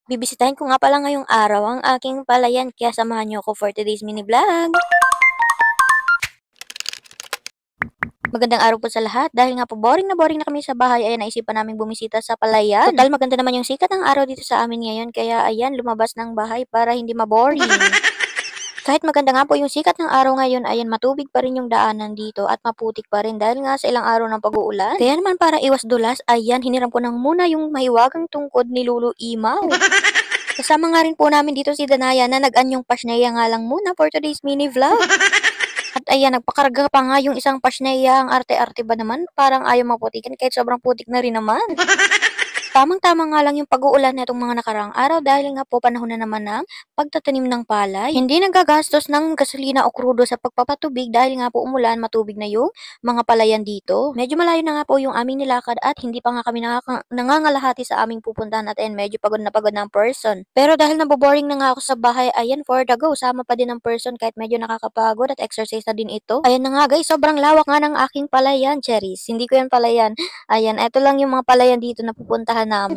Bibisitahin ko nga pala ngayong araw ang aking palayan kaya samahan niyo ako for today's mini vlog. Magandang araw po sa lahat. Dahil nga po boring na kami sa bahay, ayan naisipan naming bumisita sa palayan. Total maganda naman yung sikat ng araw dito sa amin ngayon kaya ayan lumabas ng bahay para hindi maboring. Kahit maganda nga po yung sikat ng araw ngayon, ayan matubig pa rin yung daanan dito at maputik pa rin dahil nga sa ilang araw ng pag-uulan. Kaya naman para iwas dulas, ayan hiniram ko nang muna yung mahiwagang tungkod ni Lulu Imaw. Kasama nga rin po namin dito si Danaya na nag-anyong pasneya nga lang muna for today's mini vlog. At ayan, nagpakarga pa nga yung isang pasneya, ang arte-arte ba naman? Parang ayaw maputikin kahit sobrang putik na rin naman. Tamang-tama nga lang yung pag-uulan nitong mga nakaraang araw dahil nga po panahon na naman ng pagtatanim ng palay. Hindi nagagastos ng gasolina o krudo sa pagpapatubig dahil nga po umulan, matubig na yung mga palayan dito. Medyo malayo na nga po yung aming nilakad at hindi pa nga kami nangangalahati sa aming pupuntahan at ayan, medyo pagod ng person. Pero dahil naboboring na nga ako sa bahay, ayan, for the go, sama pa din ng person kahit medyo nakakapagod at exercise na din ito. Ayan na nga guys, sobrang lawak nga ng aking palayan, cherries. Hindi ko yan palayan. Ayan, eto lang yung mga palayan dito na pupuntahan namin.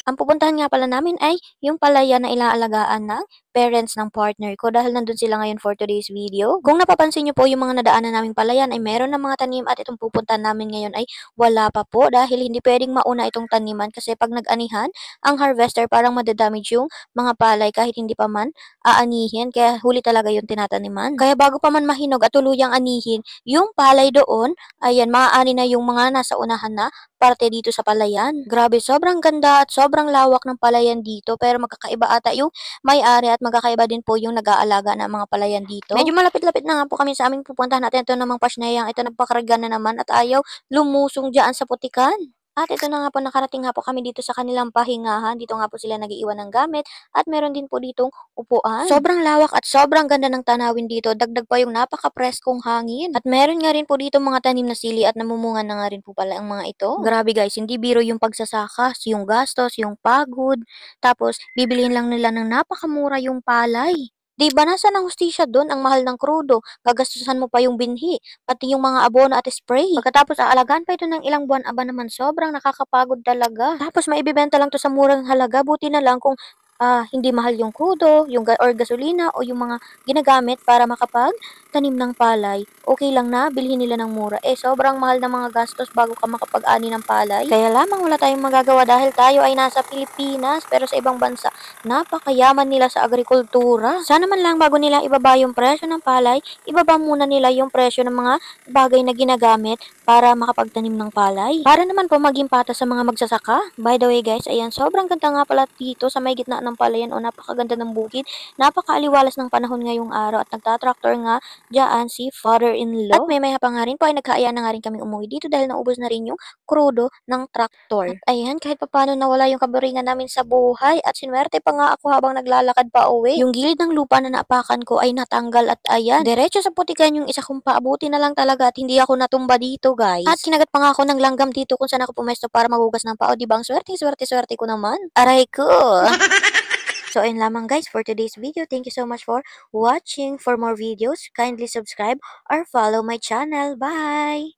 Ang pupuntahan nga pala namin ay yung palayan na inaalagaan ng parents ng partner ko dahil nandun sila ngayon for today's video. Kung napapansin nyo po yung mga nadaanan naming palayan ay meron ng mga tanim at itong pupuntahan namin ngayon ay wala pa po dahil hindi pwedeng mauna itong taniman kasi pag nag-anihan, ang harvester parang madadamage yung mga palay kahit hindi pa man aanihin kaya huli talaga yung tinataniman. Kaya bago pa man mahinog at tuluyang anihin, yung palay doon, ayan, maaani na yung mga nasa unahan na parte dito sa palayan. Grabe, sobrang ganda at sobrang lawak ng palayan dito pero magkakaiba ata yung may-ari at magkakaiba din po yung nag-aalaga ng mga palayan dito. Medyo malapit-lapit na nga po kami sa aming pupuntahan at ito namang pasnayang ito nagpakarga na naman at ayaw lumusong dyan sa putikan. At ito na nga po, nakarating nga po kami dito sa kanilang pahingahan. Dito nga po sila nag-iiwan ng gamit at meron din po ditong upuan. Sobrang lawak at sobrang ganda ng tanawin dito. Dagdag pa yung napaka-preskong hangin. At meron nga rin po dito mga tanim na sili at namumunga na nga rin po pala ang mga ito. Grabe guys, hindi biro yung pagsasaka, yung gastos, yung pagod. Tapos, bibiliin lang nila ng napakamura yung palay. 'Di ba nasaan ang hustisya do'n, ang mahal ng krudo, gagastusan mo pa yung binhi, pati yung mga abono at spray. Pagkatapos aalagaan pa ito ng ilang buwan, aba naman sobrang nakakapagod talaga. Tapos maibebenta lang 'to sa murang halaga, buti na lang kung, hindi mahal yung krudo, yung or gasolina o yung mga ginagamit para makapagtanim ng palay. Okey lang na bilhin nila ng mura, eh sobrang mahal ng mga gastos bago ka makapag-ani ng palay. Kaya lamang wala tayong magagawa dahil tayo ay nasa Pilipinas, pero sa ibang bansa napakayaman nila sa agrikultura. Sana man lang bago nila ibaba yung presyo ng palay, ibaba muna nila yung presyo ng mga bagay na ginagamit para makapagtanim ng palay. Para naman po maging patas sa mga magsasaka. By the way guys, ayan, sobrang ganda nga pala dito sa may gitna ng palayan o napakaganda ng bukid. Napakaaliwalas ng panahon ngayong araw at nagtatraktor nga dyan si father-in-law. At may pa nga rin po ay nagkaayaan na nga rin kaming umuwi dito dahil naubos na rin yung krudo ng traktor. At ayan, kahit papaano nawala yung kaboringan namin sa buhay at sinwerte pa nga ako habang naglalakad pa uwi. Yung gilid ng lupa na naapakan ko ay natanggal at ayan, diretso sa putikan yung isa kong paabuti na lang talaga at hindi ako natumba dito guys. At kinagat pa nga ako ng langgam dito kung saan ako pumesto para magugas ng pao. Di ba ang swerte ko naman? Aray ko! So, ayun lamang guys for today's video. Thank you so much for watching. For more videos, kindly subscribe or follow my channel. Bye!